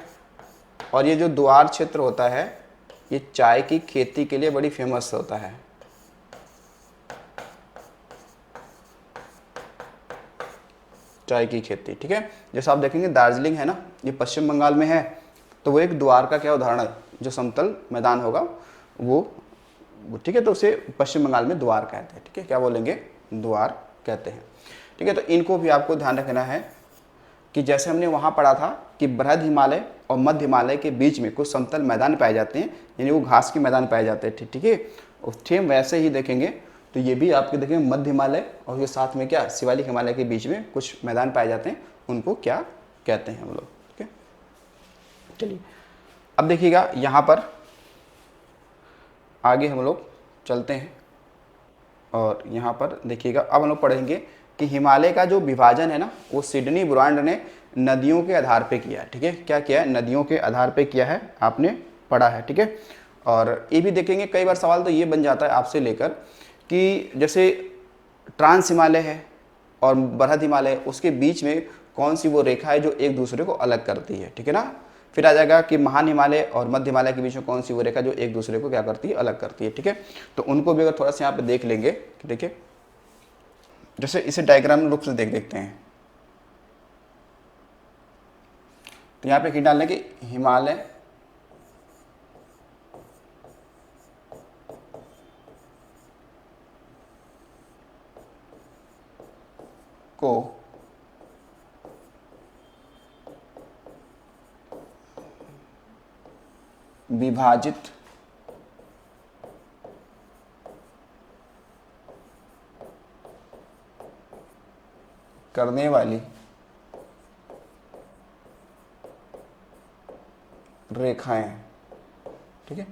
और ये जो द्वार क्षेत्र होता है, ये चाय की खेती के लिए बड़ी फेमस होता है। चाय की खेती, ठीक है। जैसे आप देखेंगे दार्जिलिंग है ना, ये पश्चिम बंगाल में है, तो वो एक द्वार का क्या उदाहरण है, जो समतल मैदान होगा वो, ठीक है, तो उसे पश्चिम बंगाल में द्वार कहते हैं, ठीक है। क्या बोलेंगे, द्वार कहते हैं। ठीक है, तो इनको भी आपको ध्यान रखना है कि जैसे हमने वहाँ पढ़ा था कि बृहद हिमालय और मध्य हिमालय के बीच में कुछ समतल मैदान पाए जाते हैं, यानी वो घास के मैदान पाए जाते हैं। ठीक है, और सेम वैसे ही देखेंगे तो ये भी आपके देखेंगे मध्य हिमालय और ये साथ में क्या शिवालिक हिमालय के बीच में कुछ मैदान पाए जाते हैं, उनको क्या कहते हैं हम लोग। ठीक है, चलिए अब देखिएगा यहाँ पर आगे हम लोग चलते हैं और यहाँ पर देखिएगा अब हम लोग पढ़ेंगे कि हिमालय का जो विभाजन है ना वो सिडनी ब्रांड ने नदियों के आधार पे किया है। ठीक है, क्या किया है, नदियों के आधार पे किया है, आपने पढ़ा है। ठीक है, और ये भी देखेंगे कई बार सवाल तो ये बन जाता है आपसे लेकर कि जैसे ट्रांस हिमालय है और बृहद हिमालय, उसके बीच में कौन सी वो रेखा है जो एक दूसरे को अलग करती है। ठीक है ना, फिर आ जाएगा कि महान हिमालय और मध्य हिमालय के बीच में कौन सी वो रेखा जो एक दूसरे को क्या करती है, अलग करती है। ठीक है, तो उनको भी अगर थोड़ा सा यहाँ पे देख लेंगे, देखिए जैसे इसे डायग्राम रूप से देखते हैं तो यहाँ पे क्या डालना है कि हिमालय को विभाजित करने वाली रेखाएं। ठीक है,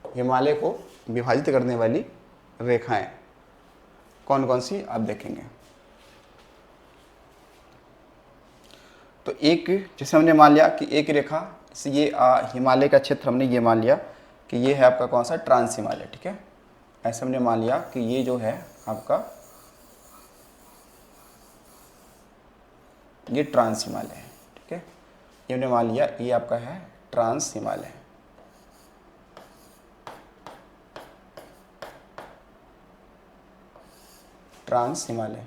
हिमालय को विभाजित करने वाली रेखाएं कौन कौन सी आप देखेंगे। तो एक जैसे हमने मान लिया कि एक रेखा से ये हिमालय का क्षेत्र हमने ये मान लिया कि ये है आपका कौन सा, ट्रांस हिमालय। ठीक है, ऐसे हमने मान लिया कि ये जो है आपका ये ट्रांस हिमालय है। ठीक है, ये हमने मान लिया ये आपका है trans Himalaya. Trans Himalaya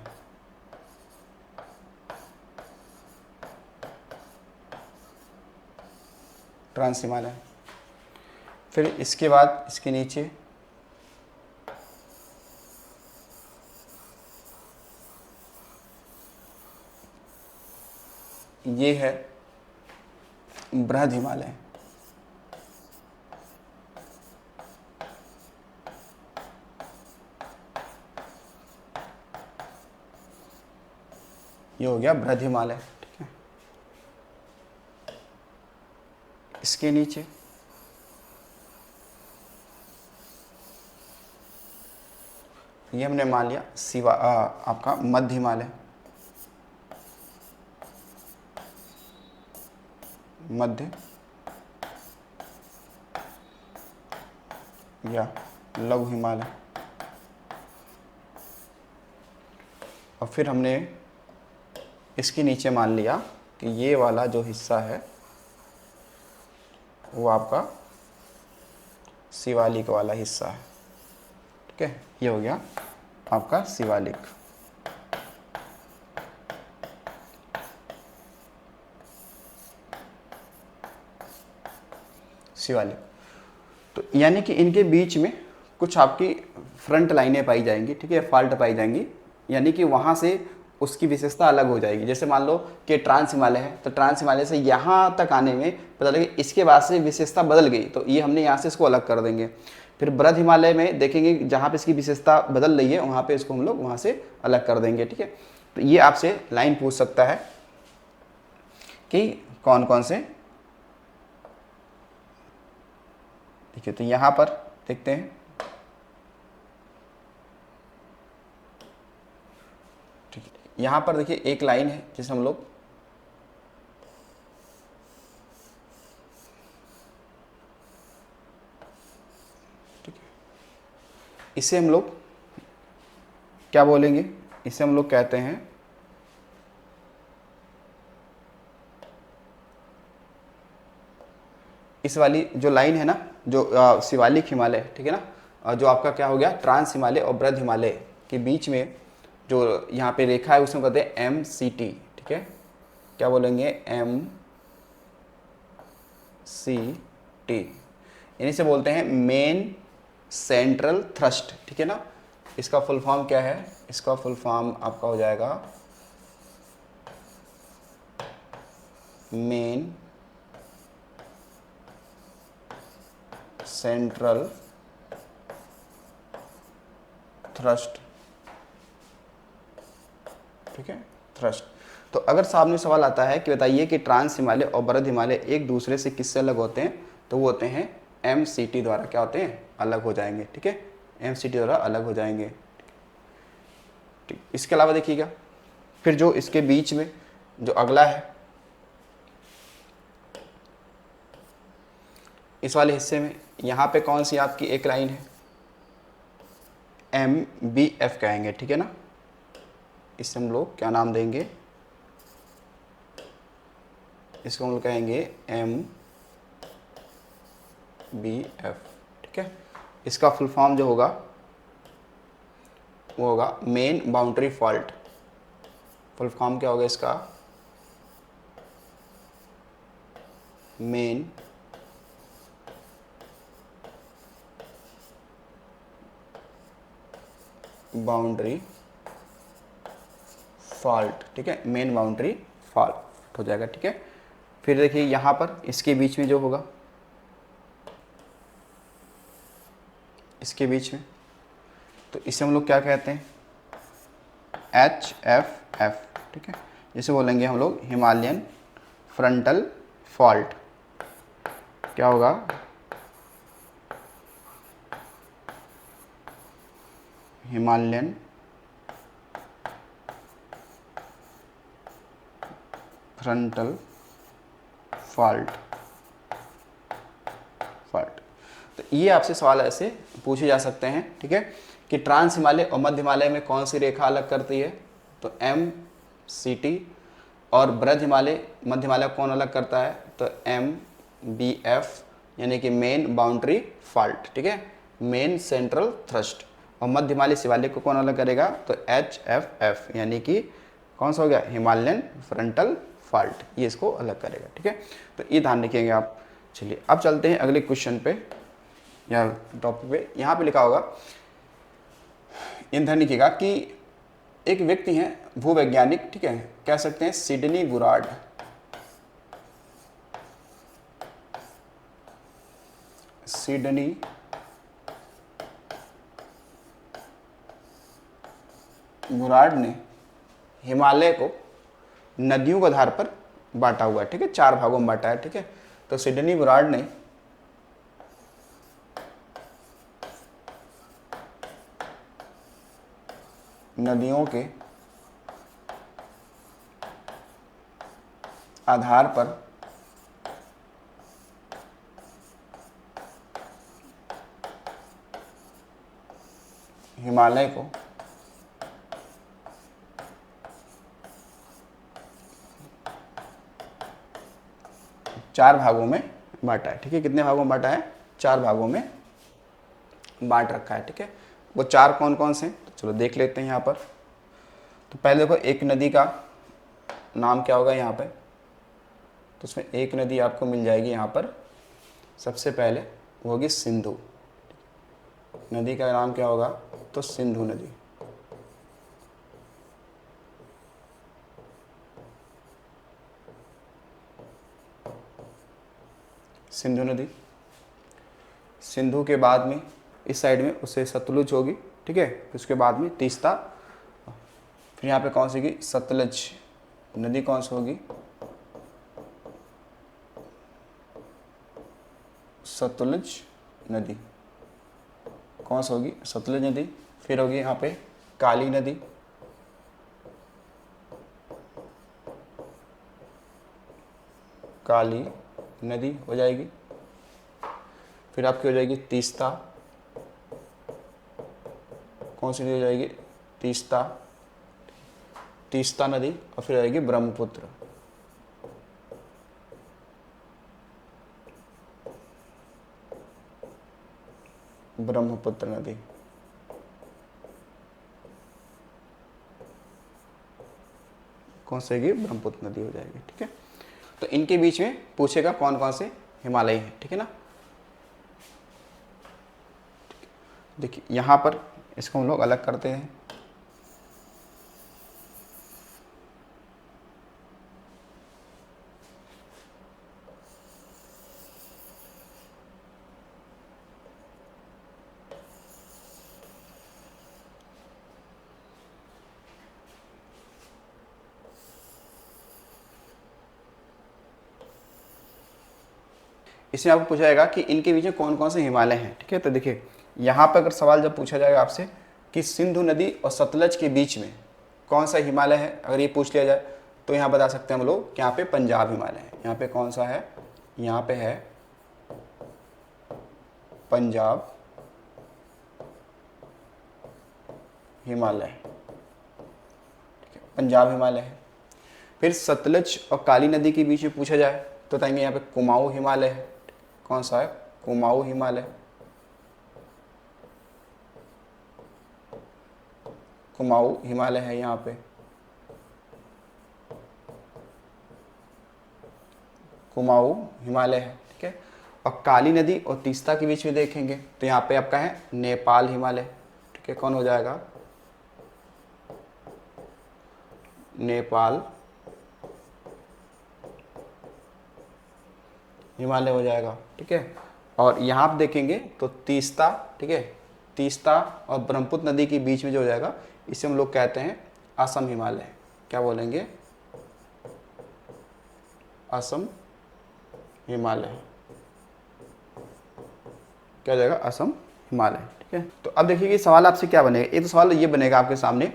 trans Himalaya. फिर इसके बाद इसके नीचे ये है बृहद हिमालय। ये हो गया बृहद हिमालय। ठीक है, इसके नीचे ये हमने मान लिया आपका मध्य हिमालय। मध्य या लघु हिमालय। और फिर हमने इसके नीचे मान लिया कि ये वाला जो हिस्सा है वो आपका शिवालिक वाला हिस्सा है। ठीक है, ये हो गया आपका शिवालिक। शिवालिक तो यानी कि इनके बीच में कुछ आपकी फ्रंट लाइनें पाई जाएंगी। ठीक है, फाल्ट पाई जाएंगी, यानी कि वहाँ से उसकी विशेषता अलग हो जाएगी। जैसे मान लो कि ट्रांस हिमालय है तो ट्रांस हिमालय से यहाँ तक आने में पता लगे इसके बाद से विशेषता बदल गई, तो ये हमने यहाँ से इसको अलग कर देंगे। फिर बृहद हिमालय में देखेंगे जहाँ पे इसकी विशेषता बदल रही है वहाँ पे इसको हम लोग वहाँ से अलग कर देंगे। ठीक है, तो ये आपसे लाइन पूछ सकता है कि कौन कौन से। ठीक है, तो यहाँ पर देखते हैं। ठीक है, यहाँ पर देखिए एक लाइन है जिसे हम लोग इसे हम लोग क्या बोलेंगे, इसे हम लोग कहते हैं इस वाली जो लाइन है ना जो शिवालिक हिमालय, ठीक है ना, जो आपका क्या हो गया ट्रांस हिमालय और बृहद हिमालय के बीच में जो यहाँ पे रेखा है उसमें कहते हैं MCT। ठीक है, क्या बोलेंगे MCT, इन्हीं से बोलते हैं मेन सेंट्रल थ्रस्ट। ठीक है ना, इसका फुल फॉर्म क्या है? इसका फुल फॉर्म आपका हो जाएगा मेन सेंट्रल थ्रस्ट। ठीक है, थ्रस्ट। तो अगर सामने सवाल आता है कि बताइए कि ट्रांस हिमालय और बृहद हिमालय एक दूसरे से किससे अलग होते हैं, तो वो होते हैं MCT द्वारा क्या होते हैं? अलग हो जाएंगे। ठीक है, MCT द्वारा अलग हो जाएंगे। ठीक, इसके अलावा देखिएगा फिर जो इसके बीच में जो अगला है, इस वाले हिस्से में यहाँ पे कौन सी आपकी एक लाइन है? MBF कहेंगे। ठीक है ना, इससे हम लोग क्या नाम देंगे? इसको हम लोग कहेंगे MBF। ठीक है, इसका फुल फॉर्म जो होगा वो होगा main boundary fault. Full form क्या होगा इसका? Main boundary fault. ठीक है, मेन बाउंड्री फॉल्ट हो जाएगा। ठीक है, फिर देखिए यहाँ पर इसके बीच में जो होगा, इसके बीच में, तो इसे हम लोग क्या कहते हैं? HFF। ठीक है, जिसे बोलेंगे हम लोग हिमालयन फ्रंटल फॉल्ट। क्या होगा? Himalayan frontal fault. तो ये आपसे सवाल ऐसे पूछे जा सकते हैं। ठीक है, कि ट्रांस हिमालय और मध्य हिमालय में कौन सी रेखा अलग करती है? तो MCT। और बृहद हिमालय मध्य हिमालय कौन अलग करता है? तो MBF, यानी कि मेन बाउंड्री फॉल्ट। ठीक है, मेन सेंट्रल थ्रस्ट। और मध्य हिमालय शिवालय को कौन अलग करेगा? तो HFF, यानी कि कौन सा हो गया? हिमालयन फ्रंटल फॉल्ट, ये इसको अलग करेगा। ठीक है, तो ये ध्यान रखिएगा आप। चलिए अब चलते हैं अगले क्वेश्चन पे या टॉपिक पे। यहाँ पे लिखा होगा, इन ध्यान लिखिएगा कि एक व्यक्ति हैं भूवैज्ञानिक, ठीक है, कह सकते हैं सिडनी बुराड। सिडनी बुराड ने हिमालय को नदियों के आधार पर बांटा हुआ है। ठीक है, 4 भागों में बांटा है। ठीक है, तो सिडनी बुराड ने नदियों के आधार पर हिमालय को 4 भागों में बांटा है। ठीक है, कितने भागों में बांटा है? 4 भागों में बांट रखा है। ठीक है, वो 4 कौन कौन से? तो चलो देख लेते हैं यहाँ पर। तो पहले देखो, एक नदी का नाम क्या होगा यहाँ पे? तो उसमें एक नदी आपको मिल जाएगी यहाँ पर। सबसे पहले वो होगी सिंधु। नदी का नाम क्या होगा? तो सिंधु नदी। सिंधु नदी। सिंधु के बाद में इस साइड में उसे सतलुज होगी। ठीक है, उसके बाद में तीस्ता। फिर यहाँ पे कौन सी होगी? सतलज नदी कौन सी होगी? सतलज नदी कौन सी होगी? सतलज नदी। फिर होगी यहाँ पे काली नदी। काली नदी हो जाएगी। फिर आपकी हो जाएगी तीस्ता। कौन सी नदी हो जाएगी? तीस्ता। तीस्ता नदी। और फिर आएगी ब्रह्मपुत्र। ब्रह्मपुत्र नदी। कौन सी होगी? ब्रह्मपुत्र नदी हो जाएगी। ठीक है, तो इनके बीच में पूछेगा कौन कौन से हिमालय है। ठीक है ना, देखिए यहाँ पर इसको हम लोग अलग करते हैं। इसमें आपको पूछा जाएगा कि इनके बीच में कौन कौन से हिमालय हैं। ठीक है, तो देखिए यहाँ पर अगर सवाल जब पूछा जाएगा आपसे कि सिंधु नदी और सतलज के बीच में कौन सा हिमालय है, अगर ये पूछ लिया जाए तो यहाँ बता सकते हैं हम लोग कि यहाँ पे पंजाब हिमालय है। यहाँ पे कौन सा है, यहाँ पे है पंजाब हिमालय। ठीक है, पंजाब हिमालय है। फिर सतलज और काली नदी के बीच में पूछा जाए तो बताएंगे यहाँ पे कुमाऊं हिमालय है। कौन सा है, कुमाऊं हिमालय। कुमाऊं हिमालय है यहाँ पे, कुमाऊं हिमालय है। ठीक है, और काली नदी और तीस्ता के बीच में देखेंगे तो यहाँ पे आपका है नेपाल हिमालय। ठीक है, कौन हो जाएगा, नेपाल हिमालय हो जाएगा। ठीक है, और यहाँ आप देखेंगे तो तीस्ता, ठीक है, तीस्ता और ब्रह्मपुत्र नदी के बीच में जो हो जाएगा इसे हम लोग कहते हैं असम हिमालय। क्या बोलेंगे, असम हिमालय। क्या हो जाएगा, असम हिमालय। ठीक है, तो अब देखिए कि सवाल आपसे क्या बनेगा। एक तो सवाल ये बनेगा आपके सामने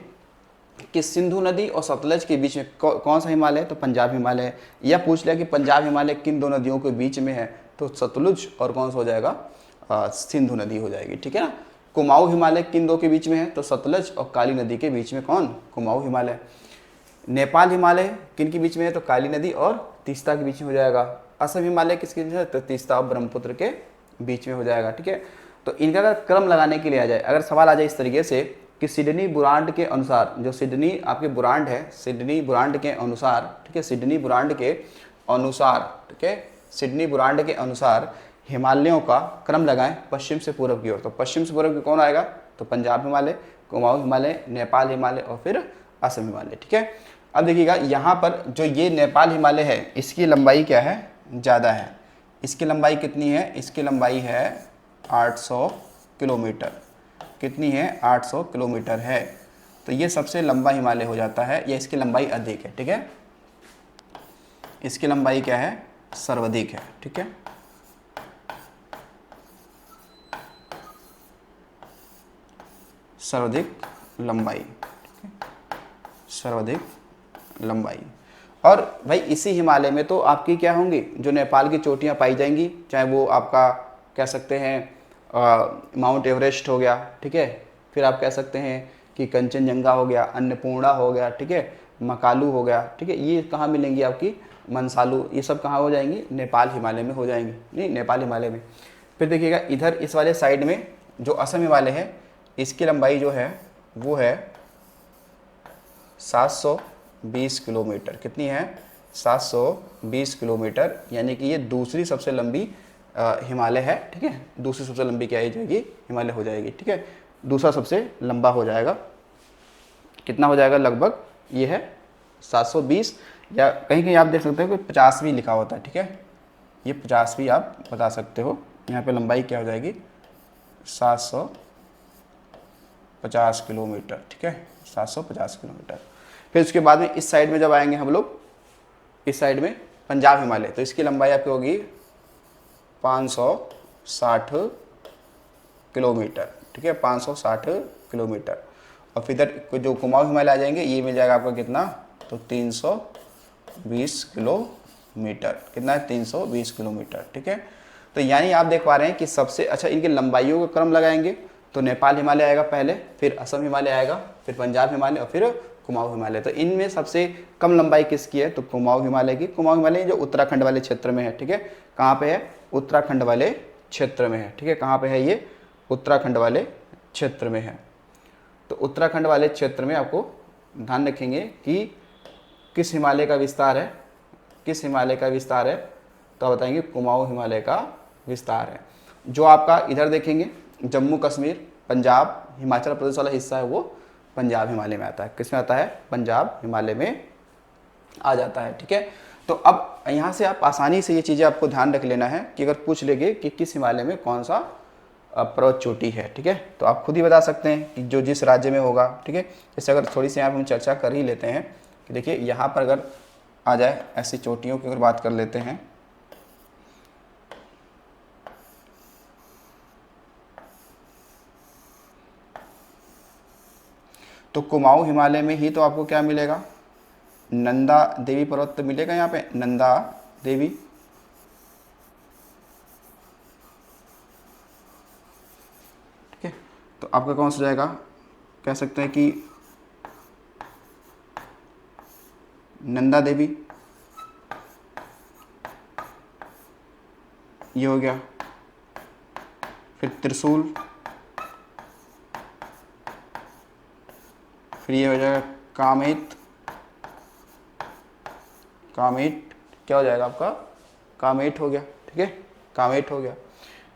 कि सिंधु नदी और सतलज के बीच में कौन सा हिमालय है, तो पंजाब हिमालय है। या पूछ लिया कि पंजाब हिमालय किन दो नदियों के बीच में है, तो सतलुज और कौन सा हो जाएगा, सिंधु नदी हो जाएगी। ठीक है ना। कुमाऊं हिमालय किन दो के बीच में है, तो सतलज और काली नदी के बीच में कौन, कुमाऊं हिमालय। नेपाल हिमालय किन के बीच में है, तो काली नदी और तीस्ता के बीच में हो जाएगा। असम हिमालय किसके बीच में है, तो तीस्ता और ब्रह्मपुत्र के बीच में हो जाएगा। ठीक है, तो इनका अगर क्रम लगाने के लिए आ जाए, अगर सवाल आ जाए इस तरीके से कि सिडनी बुरांड के अनुसार, जो सिडनी आपके बुरांड है, सिडनी बुरांड के अनुसार, ठीक है, सिडनी बुरांड के अनुसार, ठीक है, सिडनी बुरांड के अनुसार हिमालयों का क्रम लगाएं पश्चिम से पूर्व की ओर, तो पश्चिम से पूर्व की कौन आएगा, तो पंजाब हिमालय, कुमाऊं हिमालय, नेपाल हिमालय और फिर असम हिमालय। ठीक है, अब देखिएगा यहाँ पर जो ये नेपाल हिमालय है इसकी लंबाई क्या है, ज़्यादा है। इसकी लंबाई कितनी है, इसकी लंबाई है 800 किलोमीटर। कितनी है, 800 किलोमीटर है। तो ये सबसे लंबा हिमालय हो जाता है, या इसकी लंबाई अधिक है। ठीक है, इसकी लंबाई क्या है, सर्वाधिक है। ठीक है, सर्वाधिक लंबाई, सर्वाधिक लंबाई। और भाई इसी हिमालय में तो आपकी क्या होंगी, जो नेपाल की चोटियां पाई जाएंगी, चाहे वो आपका कह सकते हैं माउंट एवरेस्ट हो गया। ठीक है, फिर आप कह सकते हैं कि कंचनजंगा हो गया, अन्नपूर्णा हो गया, ठीक है, मकालू हो गया। ठीक है, ये कहाँ मिलेंगी आपकी, मनसालू, ये सब कहाँ हो जाएंगी, नेपाल हिमालय में हो जाएंगी, नहीं नेपाल हिमालय में। फिर देखिएगा इधर इस वाले साइड में जो असम हिमालय है इसकी लंबाई जो है वो है 720 किलोमीटर। कितनी है, 720 किलोमीटर, यानी कि ये दूसरी सबसे लंबी हिमालय है। ठीक है, दूसरी सबसे लंबी क्या हो जाएगी, हिमालय हो जाएगी। ठीक है, दूसरा सबसे लंबा हो जाएगा, कितना हो जाएगा, लगभग ये है 720, या कहीं कहीं आप देख सकते हो कि 50 भी लिखा होता है। ठीक है, ये 50 भी आप बता सकते हो। यहाँ पे लंबाई क्या हो जाएगी, 750 किलोमीटर। ठीक है, 750 किलोमीटर। फिर उसके बाद में इस साइड में जब आएंगे हम लोग, इस साइड में पंजाब हिमालय, तो इसकी लंबाई आपकी होगी 560 किलोमीटर। ठीक है, 560 किलोमीटर। और फिर इधर जो कुमाऊं हिमालय आ जाएंगे ये मिल जाएगा आपको कितना, तो 320 किलोमीटर। कितना है, 320 किलोमीटर। ठीक है, तो यानी आप देख पा रहे हैं कि सबसे अच्छा इनकी लंबाइयों का क्रम लगाएंगे तो नेपाल हिमालय आएगा पहले, फिर असम हिमालय आएगा, फिर पंजाब हिमालय और फिर कुमाऊं हिमालय। तो इनमें सबसे कम लंबाई किसकी है, तो कुमाऊं हिमालय की। कुमाऊं हिमालय जो उत्तराखंड वाले क्षेत्र में है। ठीक है, कहाँ पे है, उत्तराखंड वाले क्षेत्र में है। ठीक है, कहाँ पे है ये, उत्तराखंड वाले क्षेत्र में है। तो उत्तराखंड वाले क्षेत्र में आपको ध्यान रखेंगे कि किस हिमालय का विस्तार है, किस हिमालय का विस्तार है, तो आप बताएंगे कुमाऊं हिमालय का विस्तार है। जो आपका इधर देखेंगे जम्मू कश्मीर, पंजाब हिमाचल प्रदेश वाला हिस्सा है वो पंजाब हिमालय में आता है। किस में आता है? पंजाब हिमालय में आ जाता है। ठीक है, तो अब यहाँ से आप आसानी से ये चीज़ें आपको ध्यान रख लेना है कि अगर पूछ लेंगे कि किस हिमालय में कौन सा पर्वत चोटी है, ठीक है, तो आप खुद ही बता सकते हैं कि जो जिस राज्य में होगा। ठीक है, जैसे अगर थोड़ी सी यहाँ पर हम चर्चा कर ही लेते हैं कि देखिए यहाँ पर अगर आ जाए ऐसी चोटियों की अगर बात कर लेते हैं, तो कुमाऊं हिमालय में ही तो आपको क्या मिलेगा? नंदा देवी पर्वत तो मिलेगा यहाँ पे, नंदा देवी। ठीक है, तो आपका कौन सा जाएगा? कह सकते हैं कि नंदा देवी, ये हो गया। फिर त्रिशूल, फिर ये हो जाएगा कामेत। कामेट क्या हो जाएगा आपका? कामेट हो गया। ठीक है, कामेट हो गया।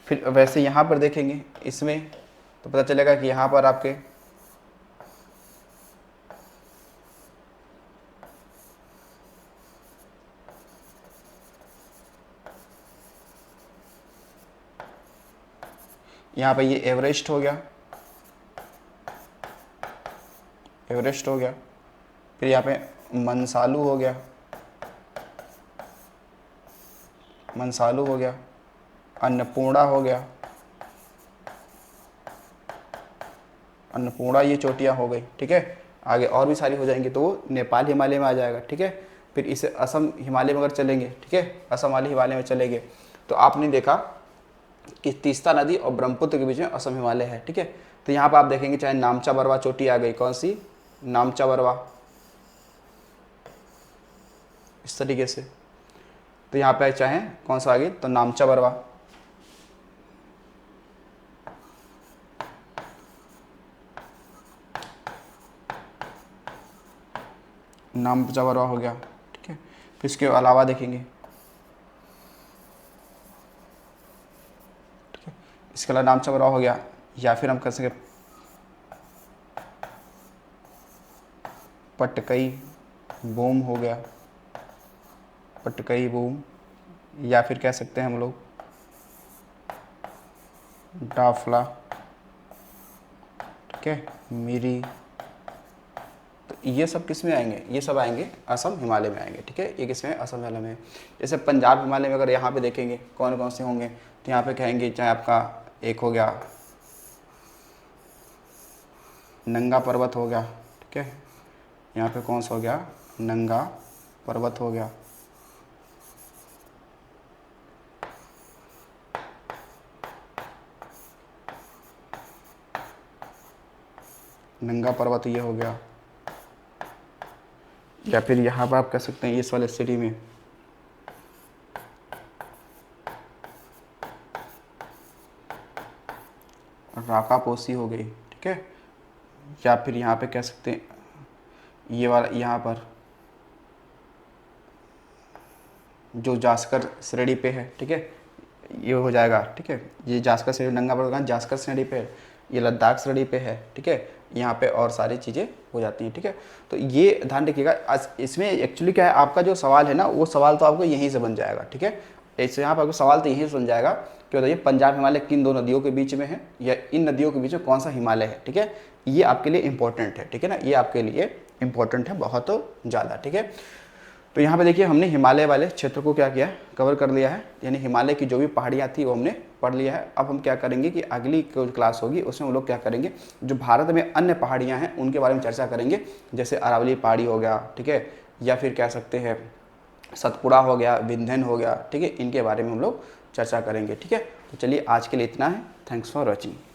फिर वैसे यहाँ पर देखेंगे इसमें तो पता चलेगा कि यहाँ पर आपके यहाँ पे ये एवरेस्ट हो गया, एवरेस्ट हो गया। फिर यहाँ पे मनसालू हो गया, मनसालू हो गया। अन्नपूर्णा हो गया, अन्नपूर्णा, ये चोटियाँ हो गई। ठीक है, आगे और भी सारी हो जाएंगी तो वो नेपाल हिमालय में आ जाएगा। ठीक है, फिर इसे असम हिमालय में अगर चलेंगे, ठीक है, असम वाले हिमालय में चलेंगे तो आपने देखा कि तीस्ता नदी और ब्रह्मपुत्र के बीच में असम हिमालय है। ठीक है, तो यहाँ पर आप देखेंगे चाहे नामचा बरवा चोटी आ गई, कौन सी? नामचा बरवा, इस तरीके से। तो यहाँ पे चाहे कौन सा आ गई? तो नामचा बरवा। नामचा बरवा हो गया। ठीक है, फिर इसके अलावा देखेंगे, ठीक है, इसके अलावा नामचा बरवा हो गया, या फिर हम कर सके पटकई बूम हो गया, पटकई बूम, या फिर कह सकते हैं हम लोग डाफला। ठीक है, मिरी। तो ये सब किस में आएंगे? ये सब आएंगे असम हिमालय में आएंगे। ठीक है, ये किस में? असम हिमालय में। जैसे पंजाब हिमालय में अगर यहाँ पे देखेंगे कौन कौन से होंगे तो यहाँ पे कहेंगे चाहे आपका एक हो गया नंगा पर्वत हो गया। ठीक है, यहाँ पे कौन सा हो गया? नंगा पर्वत हो गया। नंगा पर्वत ये हो गया। या फिर यहाँ पर आप कह सकते हैं इस वाले सिटी में राकापोसी हो गई। ठीक है, या फिर यहाँ पे कह सकते हैं ये वाला यहाँ पर जो जास्कर श्रेणी पे है। ठीक है, ये हो जाएगा। ठीक है, ये जास्कर श्रेणी नंगा पर्वत जास्कर श्रेणी पे है, ये लद्दाख श्रेणी पे है। ठीक है, यहाँ पे और सारी चीज़ें हो जाती हैं। ठीक है, तो ये ध्यान रखिएगा। इसमें एक्चुअली क्या है, आपका जो सवाल है ना वो सवाल तो आपको यहीं से बन जाएगा। ठीक है, इससे यहाँ पर आपको सवाल तो यहीं से बन जाएगा कि बताइए पंजाब हिमालय किन दो नदियों के बीच में है, या इन नदियों के बीच में कौन सा हिमालय है। ठीक है, ये आपके लिए इंपॉर्टेंट है। ठीक है ना, ये आपके लिए इंपॉर्टेंट है बहुत ज़्यादा। ठीक है, तो यहाँ पे देखिए हमने हिमालय वाले क्षेत्र को क्या किया, कवर कर लिया है, यानी हिमालय की जो भी पहाड़ियाँ थी वो हमने पढ़ लिया है। अब हम क्या करेंगे कि अगली जो क्लास होगी उसमें हम लोग क्या करेंगे, जो भारत में अन्य पहाड़ियाँ हैं उनके बारे में चर्चा करेंगे। जैसे अरावली पहाड़ी हो गया, ठीक है, या फिर कह सकते हैं सतपुड़ा हो गया, विंध्यन हो गया। ठीक है, इनके बारे में हम लोग चर्चा करेंगे। ठीक है, तो चलिए आज के लिए इतना है। Thanks for watching.